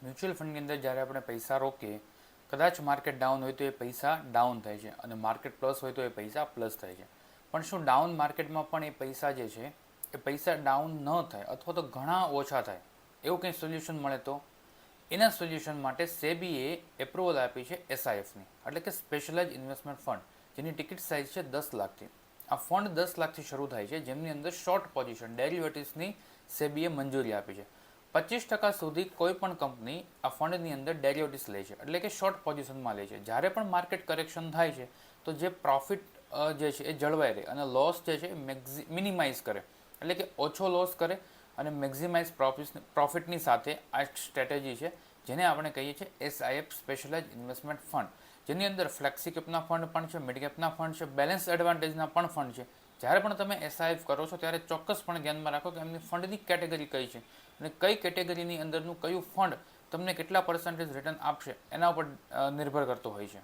Mutual ફંડની અંદર જ્યારે આપણે પૈસા રોકીએ, કદાચ માર્કેટ ડાઉન હોય તો એ પૈસા ડાઉન થાય છે અને માર્કેટ પ્લસ હોય તો એ પૈસા પ્લસ થાય છે. પણ શું ડાઉન માર્કેટમાં પણ એ પૈસા જે છે એ પૈસા ડાઉન ન થાય અથવા તો ઘણા ઓછા થાય એવું કંઈ સોલ્યુશન મળે તો? એના સોલ્યુશન માટે સેબીએ એપ્રુવલ આપી છે એસઆઈએફની, એટલે કે સ્પેશિયલાઇઝ ઇન્વેસ્ટમેન્ટ ફંડ, જેની ટિકિટ સાઇઝ છે 10 લાખથી. આ ફંડ 10 લાખથી શરૂ થાય છે, જેમની અંદર શોર્ટ પોઝિશન ડેરિવેટિવ્સની સેબીએ મંજૂરી આપી છે. 25% સુધી કોઈ પણ કંપની આ ફંડની અંદર ડેરિવેટિવ્સ લે છે, એટલે કે શોર્ટ પોઝિશનમાં લે છે. જ્યારે પણ માર્કેટ કરેક્શન થાય છે તો જે પ્રોફિટ જે છે એ જળવાઈ રહે અને લોસ જે છે એ મિનિમાઇઝ કરે, એટલે કે ઓછો લોસ કરે અને મેક્ઝિમાઇઝ પ્રોફિટની સાથે આ એક સ્ટ્રેટેજી છે જેને આપણે કહીએ છીએ એસઆઈએફ સ્પેશિયલાઇઝ ઇન્વેસ્ટમેન્ટ ફંડ, જેની અંદર ફ્લેક્સી કેપના ફંડ પણ છે, મિડ કેપના ફંડ છે, બેલેન્સ એડવાન્ટેજના પણ ફંડ છે. જ્યારે પણ તમે એસઆઈએફ કરો છો ત્યારે ચોક્કસપણે ધ્યાનમાં રાખો કે એમની ફંડની કેટેગરી કઈ છે અને કઈ કેટેગરીની અંદરનું કયું ફંડ તમને કેટલા પર્સન્ટેજ રિટર્ન આપશે એના ઉપર નિર્ભર કરતો હોય છે.